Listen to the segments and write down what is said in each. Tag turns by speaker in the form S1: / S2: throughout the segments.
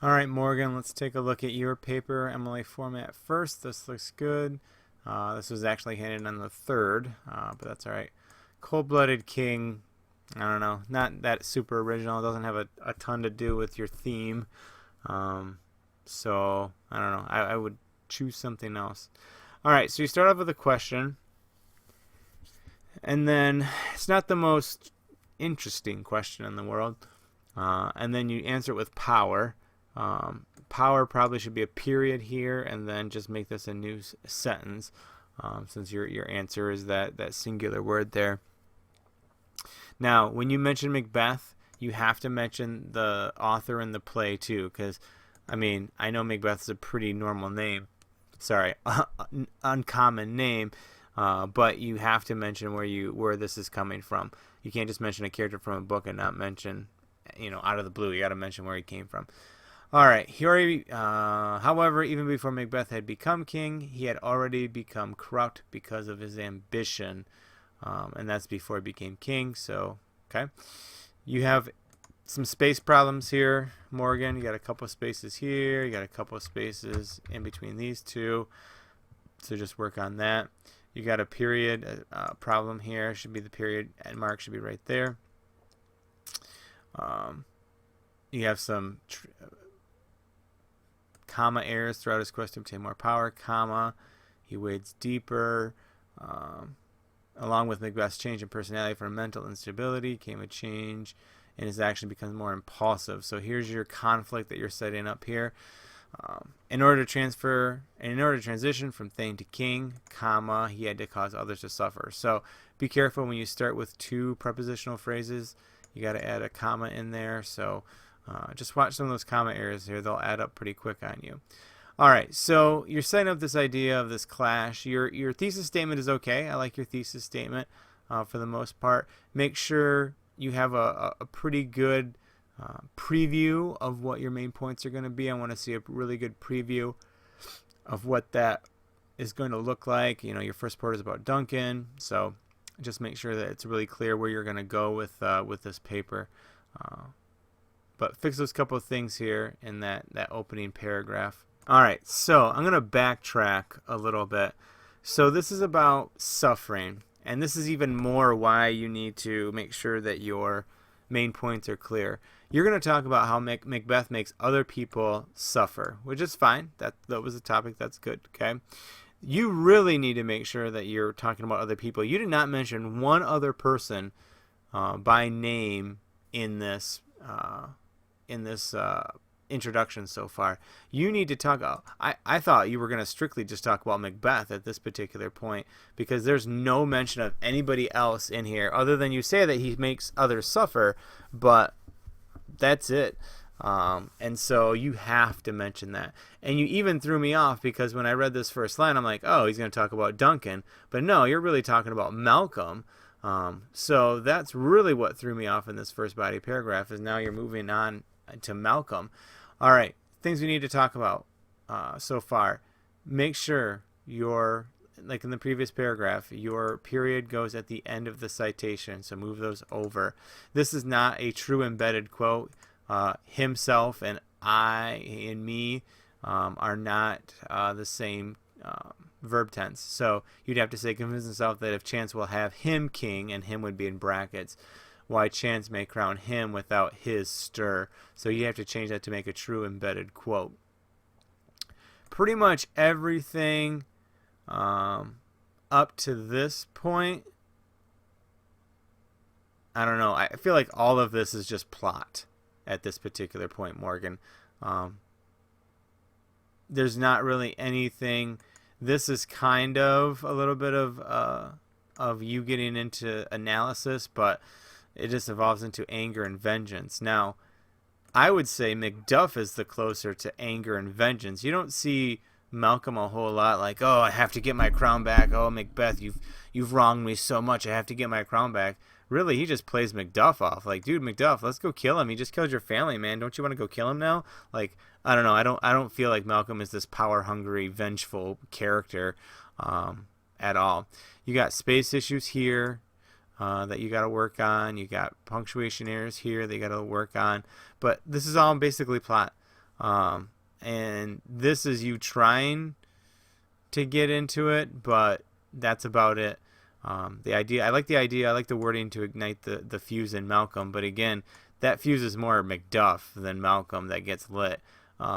S1: All right, Morgan, let's take a look at your paper MLA format first. This looks good. This was actually handed on the 3rd, but that's all right. Cold-blooded king. I don't know. Not that super original. It doesn't have a ton to do with your theme. So, I don't know. I would choose something else. All right, so you start off with a question. And then it's not the most interesting question in the world. And then you answer it with power. Power probably should be a period here, and then just make this a new sentence, since your answer is that singular word there. Now, when you mention Macbeth, you have to mention the author and the play too, because I mean, I know Macbeth is a pretty normal name. Sorry, uncommon name, but you have to mention where this is coming from. You can't just mention a character from a book and not mention, out of the blue. You got to mention where he came from. All right. However, even before Macbeth had become king, he had already become corrupt because of his ambition, and that's before he became king. So, okay, you have some space problems here, Morgan. You got a couple of spaces here. You got a couple of spaces in between these two. So just work on that. You got a period problem here. Should be the period and mark should be right there. You have some comma errors throughout his quest to obtain more power, comma, he wades deeper. Along with Macbeth's change in personality from mental instability came a change in his action, becomes more impulsive. So here's your conflict that you're setting up here. In order to transition from thane to king, comma, he had to cause others to suffer. So be careful when you start with two prepositional phrases. You got to add a comma in there. So just watch some of those comma errors here. They'll add up pretty quick on you. All right, so you're setting up this idea of this clash. Your thesis statement is okay. I like your thesis statement for the most part. Make sure you have a pretty good preview of what your main points are going to be. I want to see a really good preview of what that is going to look like. Your first part is about Duncan, so just make sure that it's really clear where you're going to go with this paper. But fix those couple of things here in that opening paragraph. All right, so I'm going to backtrack a little bit. So this is about suffering, and this is even more why you need to make sure that your main points are clear. You're going to talk about how Macbeth makes other people suffer, which is fine. That was a topic. That's good, okay? You really need to make sure that you're talking about other people. You did not mention one other person by name in this introduction so far. You need to talk. I thought you were going to strictly just talk about Macbeth at this particular point, because there's no mention of anybody else in here other than you say that he makes others suffer, but that's it. And so you have to mention that. And you even threw me off because when I read this first line, I'm like, oh, he's going to talk about Duncan. But no, you're really talking about Malcolm. So that's really what threw me off in this first body paragraph, is now you're moving on to Malcolm. All right, things we need to talk about so far. Make sure like in the previous paragraph, your period goes at the end of the citation, so move those over. This is not a true embedded quote. Himself and I and me are not the same verb tense. So you'd have to say, convince himself that if chance will have him king, and him would be in brackets, why chance may crown him without his stir. So you have to change that to make a true embedded quote. Pretty much everything up to this point, I don't know. I feel like all of this is just plot at this particular point, Morgan. There's not really anything. This is kind of a little bit of you getting into analysis, but it just evolves into anger and vengeance. Now, I would say Macduff is the closer to anger and vengeance. You don't see Malcolm a whole lot like, oh, I have to get my crown back. Oh, Macbeth, you've wronged me so much. I have to get my crown back. Really, he just plays Macduff off. Like, dude, Macduff, let's go kill him. He just killed your family, man. Don't you want to go kill him now? Like, I don't know. I don't feel like Malcolm is this power-hungry, vengeful character at all. You got space issues here that you got to work on. You got punctuation errors here that you got to work on. But this is all basically plot. And this is you trying to get into it, but that's about it. The idea, I like the idea, I like the wording to ignite the fuse in Malcolm, but again, that fuse is more Macduff than Malcolm that gets lit.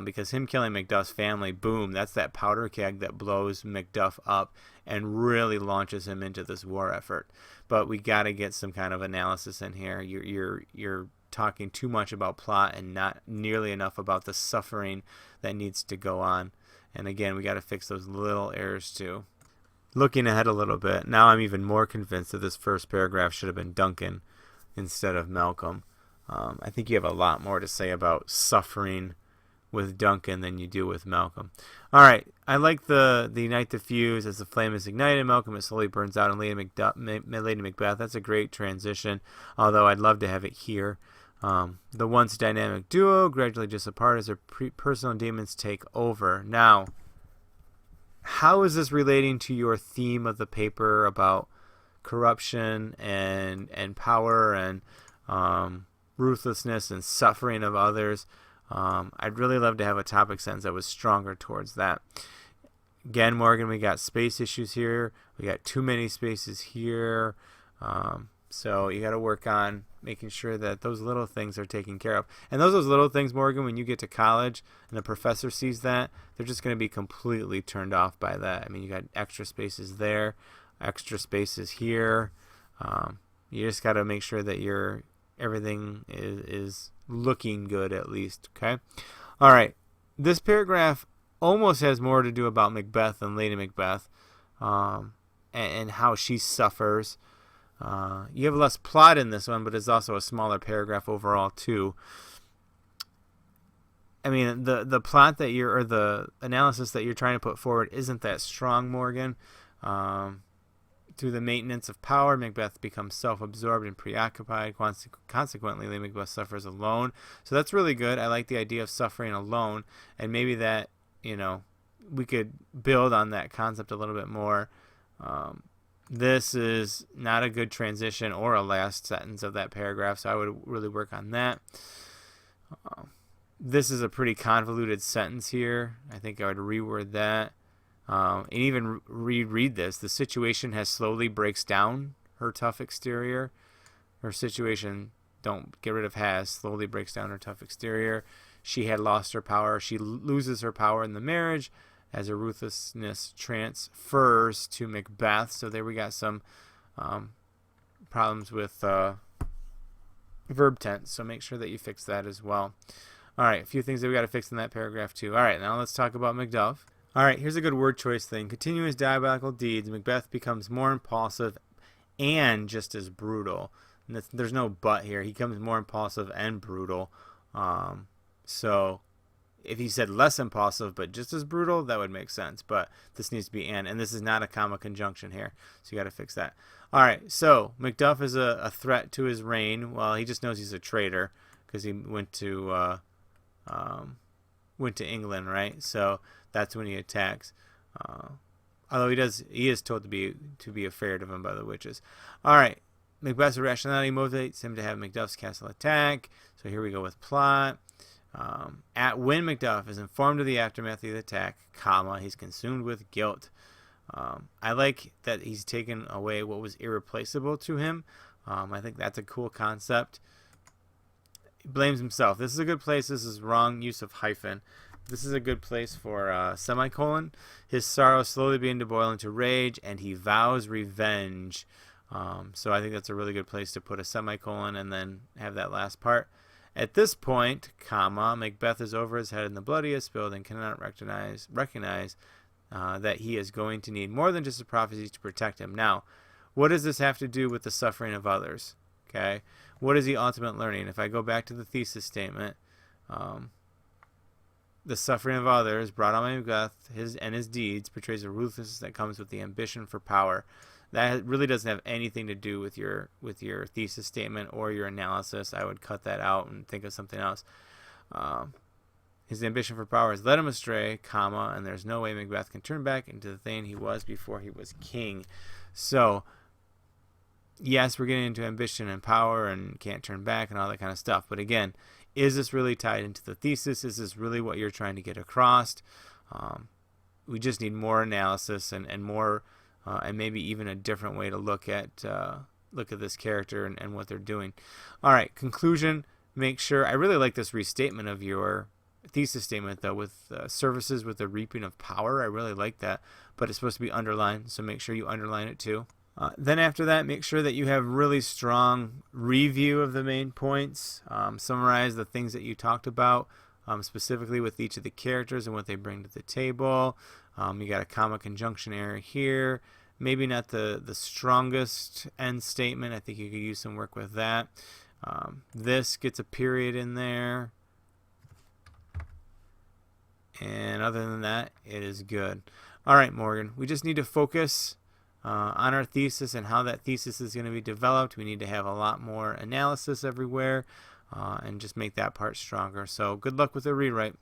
S1: Because him killing Macduff's family, boom, that's that powder keg that blows Macduff up and really launches him into this war effort. But we got to get some kind of analysis in here. You're talking too much about plot and not nearly enough about the suffering that needs to go on. And again, we got to fix those little errors too. Looking ahead a little bit, now I'm even more convinced that this first paragraph should have been Duncan instead of Malcolm. I think you have a lot more to say about suffering with Duncan than you do with Malcolm. All right, I like the ignite the fuse as the flame is ignited. Malcolm, it slowly burns out, and Lady Macbeth. That's a great transition, although I'd love to have it here. The once dynamic duo gradually drifts apart as their personal demons take over. Now, how is this relating to your theme of the paper about corruption and power and ruthlessness and suffering of others? I'd really love to have a topic sentence that was stronger towards that. Again, Morgan, we got space issues here. We got too many spaces here. So you got to work on making sure that those little things are taken care of. And those little things, Morgan, when you get to college and the professor sees that, they're just going to be completely turned off by that. I mean, you got extra spaces there, extra spaces here. You just got to make sure that everything is looking good at least, okay? All right. This paragraph almost has more to do about Macbeth than Lady Macbeth, and how she suffers. You have less plot in this one, but it's also a smaller paragraph overall too. I mean, the plot that or the analysis that you're trying to put forward isn't that strong, Morgan. Through the maintenance of power, Macbeth becomes self-absorbed and preoccupied. Consequently, Lady Macbeth suffers alone. So that's really good. I like the idea of suffering alone, and maybe that, we could build on that concept a little bit more. This is not a good transition or a last sentence of that paragraph, so I would really work on that. This is a pretty convoluted sentence here. I think I would reword that. And even reread this. The situation has slowly breaks down her tough exterior. Her situation, don't get rid of has, slowly breaks down her tough exterior. She had lost her power. She loses her power in the marriage as her ruthlessness transfers to Macbeth. So there we got some problems with verb tense. So make sure that you fix that as well. All right, a few things that we got to fix in that paragraph too. All right, now let's talk about Macduff. All right, here's a good word choice thing. Continuing his diabolical deeds, Macbeth becomes more impulsive and just as brutal. And there's no but here. He becomes more impulsive and brutal. So if he said less impulsive but just as brutal, that would make sense. But this needs to be and this is not a comma conjunction here. So you got to fix that. All right, so Macduff is a threat to his reign. Well, he just knows he's a traitor because he went to England, right? So that's when he attacks. Although he is told to be afraid of him by the witches. All right, Macbeth's irrationality motivates him to have Macduff's castle attack. So here we go with plot. When Macduff is informed of the aftermath of the attack, he's consumed with guilt. I like that he's taken away what was irreplaceable to him. I think that's a cool concept. He blames himself. This is a good place. This is wrong use of hyphen. This is a good place for semicolon. His sorrow slowly beginning to boil into rage, and he vows revenge. So I think that's a really good place to put a semicolon and then have that last part. At this point, Macbeth is over his head in the blood he has spilled and cannot recognize that he is going to need more than just a prophecy to protect him. Now, what does this have to do with the suffering of others? Okay, what is he ultimately learning? If I go back to the thesis statement, the suffering of others brought on by Macbeth, his deeds portrays the ruthlessness that comes with the ambition for power. That really doesn't have anything to do with your thesis statement or your analysis. I would cut that out and think of something else. His ambition for power has led him astray, and there's no way Macbeth can turn back into the thing he was before he was king. So, yes, we're getting into ambition and power and can't turn back and all that kind of stuff. But again, is this really tied into the thesis? Is this really what you're trying to get across? We just need more analysis and more, and maybe even a different way to look at this character and what they're doing. All right, conclusion. Make sure, I really like this restatement of your thesis statement though, with services with the reaping of power. I really like that, but it's supposed to be underlined, so make sure you underline it too. Then after that, make sure that you have really strong review of the main points. Summarize the things that you talked about, specifically with each of the characters and what they bring to the table. You got a comma conjunction error here. Maybe not the strongest end statement. I think you could use some work with that. This gets a period in there. And other than that, it is good. All right, Morgan, we just need to focus on our thesis and how that thesis is going to be developed. We need to have a lot more analysis everywhere and just make that part stronger. So good luck with the rewrite.